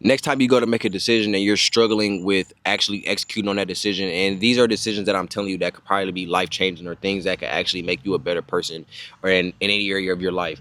Next time you go to make a decision and you're struggling with actually executing on that decision, and these are decisions that I'm telling you that could probably be life changing or things that could actually make you a better person or in any area of your life.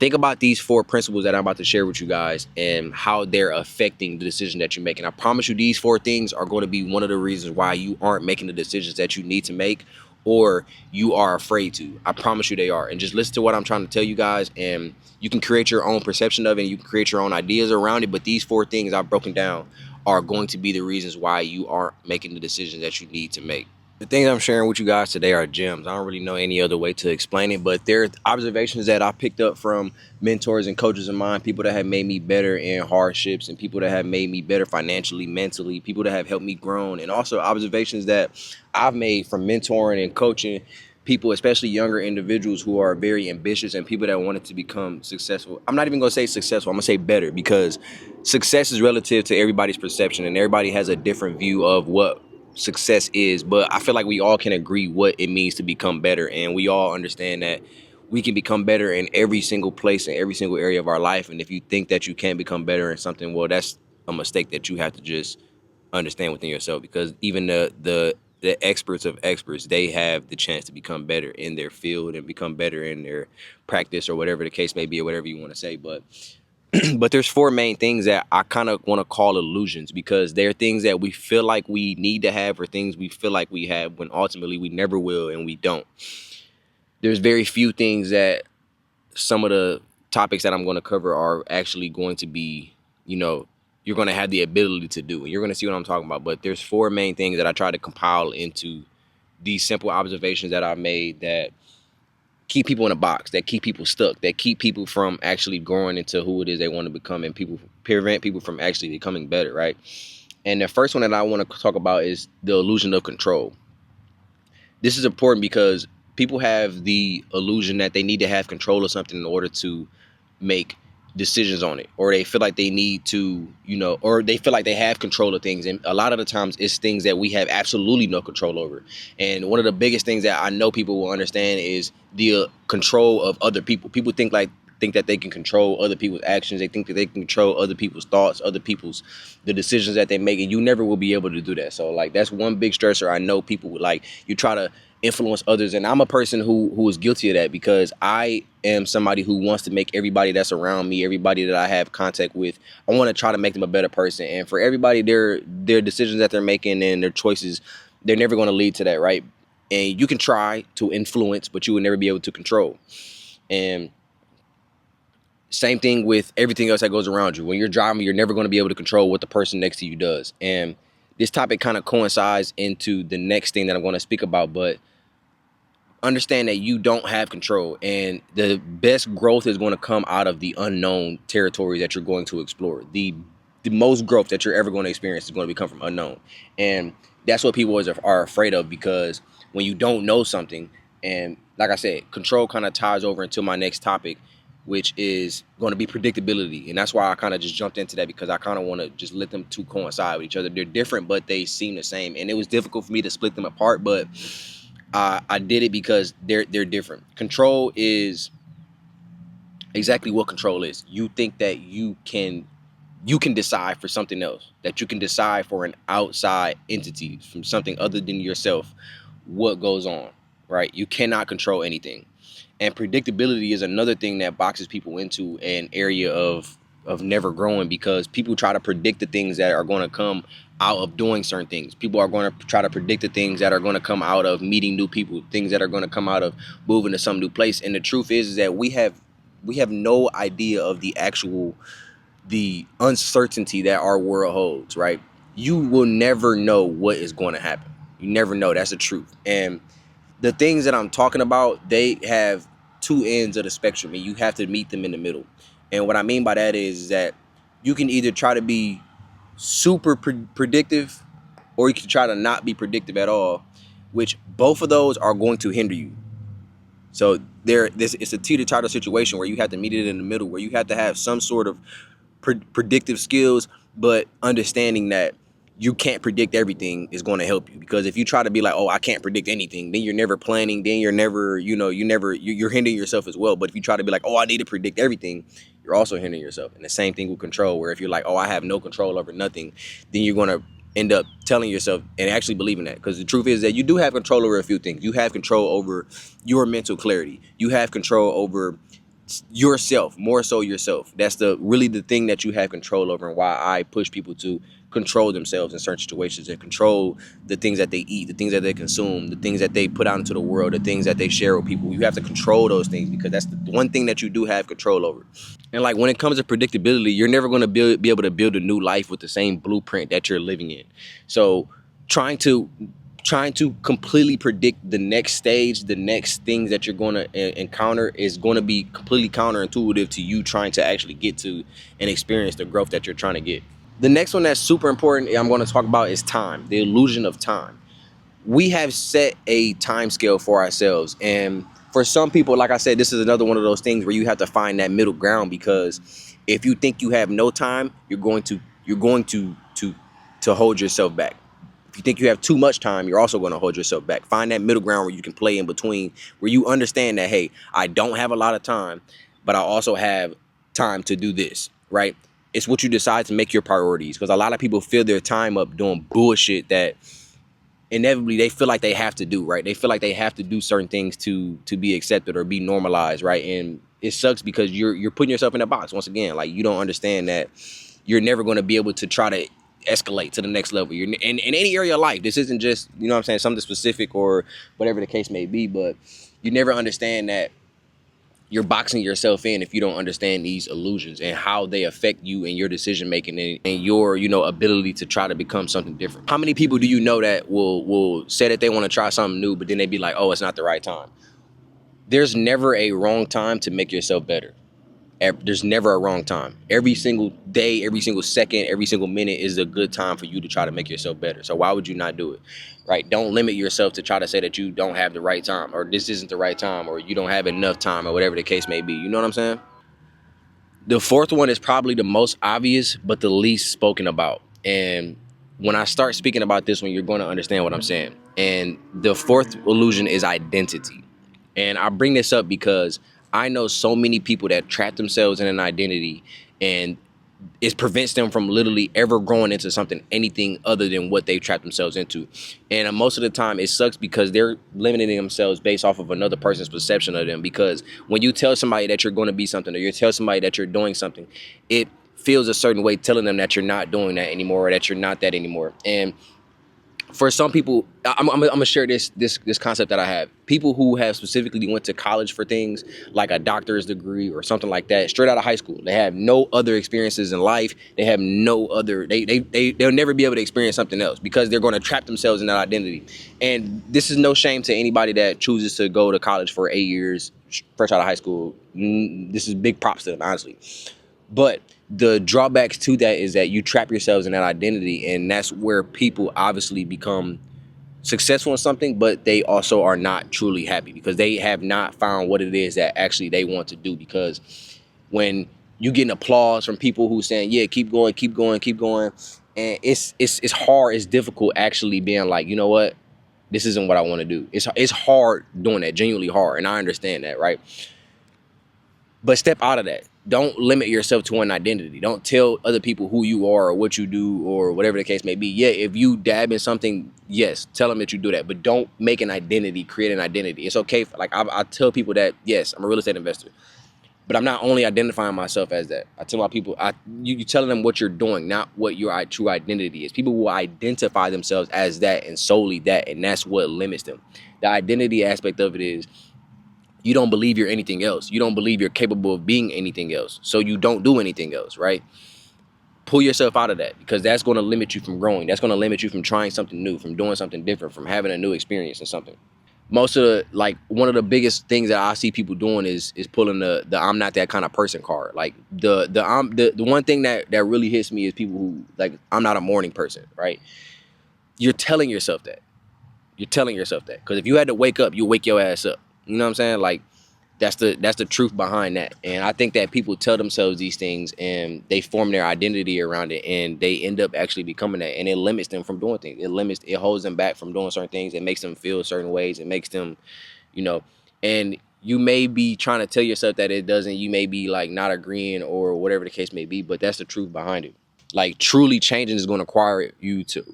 Think about these four principles that I'm about to share with you guys and how they're affecting the decision that you're making. I promise you these four things are going to be one of the reasons why you aren't making the decisions that you need to make or you are afraid to. I promise you they are. And just listen to what I'm trying to tell you guys, and you can create your own perception of it and you can create your own ideas around it. But these four things I've broken down are going to be the reasons why you aren't making the decisions that you need to make. The things I'm sharing with you guys today are gems. I don't really know any other way to explain it, but they're observations that I picked up from mentors and coaches of mine, people that have made me better in hardships and people that have made me better financially, mentally, people that have helped me grow, and also observations that I've made from mentoring and coaching people, especially younger individuals who are very ambitious and people that wanted to become successful. I'm not even going to say successful. I'm going to say better, because success is relative to everybody's perception and everybody has a different view of what success is. But I feel like we all can agree what it means to become better, and we all understand that we can become better in every single place in every single area of our life. And if you think that you can't become better in something, well, that's a mistake that you have to just understand within yourself, because even the experts of experts, they have the chance to become better in their field and become better in their practice or whatever the case may be, or whatever you want to say. But but there's four main things that I kind of want to call illusions, because they're things that we feel like we need to have or things we feel like we have when ultimately we never will and we don't. There's very few things that some of the topics that I'm going to cover are actually going to be, you're going to have the ability to do. And you're going to see what I'm talking about. But there's four main things that I try to compile into these simple observations that I've made that keep people in a box, that keep people stuck, that keep people from actually growing into who it is they want to become, and people prevent people from actually becoming better, right? And the first one that I want to talk about is the illusion of control. This is important because people have the illusion that they need to have control of something in order to make decisions on it, or they feel like they need to, or they feel like they have control of things. And a lot of the times it's things that we have absolutely no control over. And one of the biggest things that I know people will understand is the control of other people. People think that they can control other people's actions. They think that they can control other people's thoughts, the decisions that they make, and you never will be able to do that. So like that's one big stressor. I know people would like, you try to influence others, and I'm a person who is guilty of that, because I am somebody who wants to make everybody that's around me, everybody that I have contact with, I want to try to make them a better person. And for everybody, their decisions that they're making and their choices, they're never going to lead to that, right? And you can try to influence, but you will never be able to control. And same thing with everything else that goes around you. When you're driving, you're never going to be able to control what the person next to you does. And this topic kind of coincides into the next thing that I'm going to speak about, but understand that you don't have control, and the best growth is going to come out of the unknown territories that you're going to explore. The most growth that you're ever going to experience is going to come from unknown. And that's what people are afraid of, because when you don't know something, and like I said, control kind of ties over into my next topic, which is going to be predictability. And that's why I kind of just jumped into that, because I kind of want to just let them two coincide with each other. They're different, but they seem the same. And it was difficult for me to split them apart, but I did it because they're different. Control is exactly what control is. You think that you can decide for something else, that you can decide for an outside entity, from something other than yourself, what goes on, right? You cannot control anything. And predictability is another thing that boxes people into an area of never growing, because people try to predict the things that are going to come out of doing certain things. People are going to try to predict the things that are going to come out of meeting new people, things that are going to come out of moving to some new place. And the truth is that we have no idea of the uncertainty that our world holds, right? You will never know what is going to happen. You never know. That's the truth. And the things that I'm talking about, they have two ends of the spectrum, and you have to meet them in the middle. And what I mean by that is that you can either try to be super predictive, or you can try to not be predictive at all, which both of those are going to hinder you. So it's a teeter-totter situation where you have to meet it in the middle, where you have to have some sort of predictive skills, but understanding that you can't predict everything is going to help you. Because if you try to be like, oh, I can't predict anything, then you're never planning, then you're never, you're hindering yourself as well. But if you try to be like, oh, I need to predict everything, you're also hindering yourself. And the same thing with control, where if you're like, oh, I have no control over nothing, then you're going to end up telling yourself and actually believing that. Because the truth is that you do have control over a few things. You have control over your mental clarity. You have control over yourself, more so yourself. That's really the thing that you have control over, and why I push people to control themselves in certain situations and control the things that they eat, the things that they consume, the things that they put out into the world, the things that they share with people. You have to control those things, because that's the one thing that you do have control over. And like when it comes to predictability, you're never going to be able to build a new life with the same blueprint that you're living in. So trying to completely predict the next stage, the next things that you're going to encounter, is going to be completely counterintuitive to you trying to actually get to and experience the growth that you're trying to get. The next one that's super important I'm going to talk about is time, the illusion of time. We have set a time scale for ourselves, and for some people, like I said, this is another one of those things where you have to find that middle ground, because if you think you have no time, you're going to hold yourself back. If you think you have too much time, you're also going to hold yourself back. Find that middle ground where you can play in between, where you understand that, hey, I don't have a lot of time, but I also have time to do this, right? It's what you decide to make your priorities, because a lot of people fill their time up doing bullshit that inevitably they feel like they have to do, right? They feel like they have to do certain things to be accepted or be normalized, right? And it sucks, because you're putting yourself in a box once again. Like, you don't understand that you're never going to be able to try to escalate to the next level. You're in any area of life. This isn't just, you know what I'm saying, something specific or whatever the case may be, but you never understand that you're boxing yourself in if you don't understand these illusions and how they affect you and your decision making and your, ability to try to become something different. How many people do you know that will say that they want to try something new, but then they be like, oh, it's not the right time? There's never a wrong time to make yourself better. There's never a wrong time. Every single day, every single second, every single minute is a good time for you to try to make yourself better. So why would you not do it, right? Don't limit yourself to try to say that you don't have the right time, or this isn't the right time, or you don't have enough time, or whatever the case may be. You know what I'm saying? The fourth one is probably the most obvious, but the least spoken about. And when I start speaking about this one, you're going to understand what I'm saying. And the fourth illusion is identity. And I bring this up because I know so many people that trap themselves in an identity, and it prevents them from literally ever growing into anything other than what they've trapped themselves into. And most of the time it sucks, because they're limiting themselves based off of another person's perception of them. Because when you tell somebody that you're going to be something, or you tell somebody that you're doing something, it feels a certain way telling them that you're not doing that anymore, or that you're not that anymore. And for some people, I'm gonna share this concept that I have. People who have specifically went to college for things like a doctor's degree or something like that, straight out of high school. They have no other experiences in life. They have no other. They'll never be able to experience something else, because they're going to trap themselves in that identity. And this is no shame to anybody that chooses to go to college for 8 years, fresh out of high school. This is big props to them, honestly. But the drawbacks to that is that you trap yourselves in that identity, and that's where people obviously become successful in something, but they also are not truly happy, because they have not found what it is that actually they want to do. Because when you get applause from people who saying, yeah, keep going, keep going, keep going, and it's hard, it's difficult actually being like, you know what, this isn't what I want to do. It's hard doing that, genuinely hard, and I understand that, right? But step out of that. Don't limit yourself to an identity. Don't tell other people who you are or what you do or whatever the case may be. Yeah, if you dab in something, yes, tell them that you do that. But don't make an identity, create an identity. It's okay. I tell people that, yes, I'm a real estate investor, but I'm not only identifying myself as that. I tell my people, you telling them what you're doing, not what your true identity is. People will identify themselves as that and solely that, and that's what limits them. The identity aspect of it is, you don't believe you're anything else. You don't believe you're capable of being anything else. So you don't do anything else, right? Pull yourself out of that, because that's going to limit you from growing. That's going to limit you from trying something new, from doing something different, from having a new experience in something. Most of one of the biggest things that I see people doing is pulling the I'm not that kind of person card. Like the one thing that really hits me is people who like, I'm not a morning person, right? You're telling yourself that. You're telling yourself that, because if you had to wake up, you wake your ass up. You know what I'm saying? Like, that's the truth behind that. And I think that people tell themselves these things and they form their identity around it, and they end up actually becoming that, and it limits them from doing things. It holds them back from doing certain things. It makes them feel certain ways. It makes them, you know, and you may be trying to tell yourself that it doesn't, you may be like not agreeing or whatever the case may be, but that's the truth behind it. Like truly changing is going to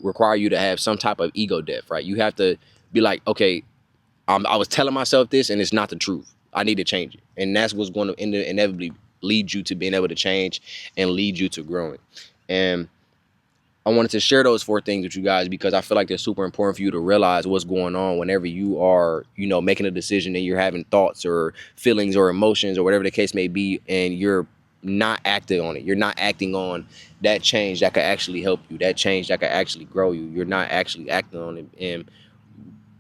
require you to have some type of ego death, right? You have to be like, okay, I was telling myself this and it's not the truth. I need to change it. And that's what's going to inevitably lead you to being able to change and lead you to growing. And I wanted to share those 4 things with you guys because I feel like they're super important for you to realize what's going on whenever you are, making a decision and you're having thoughts or feelings or emotions or whatever the case may be, and you're not acting on it. You're not acting on that change that could actually help you, that change that could actually grow you. You're not actually acting on it, and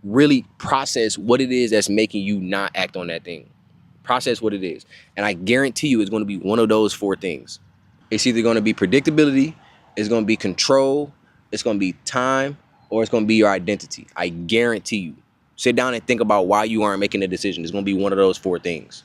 really process what it is that's making you not act on that thing. Process what it is. And I guarantee you it's going to be one of those 4 things. It's either going to be predictability, it's going to be control, it's going to be time, or it's going to be your identity. I guarantee you. Sit down and think about why you aren't making a decision. It's going to be one of those 4 things.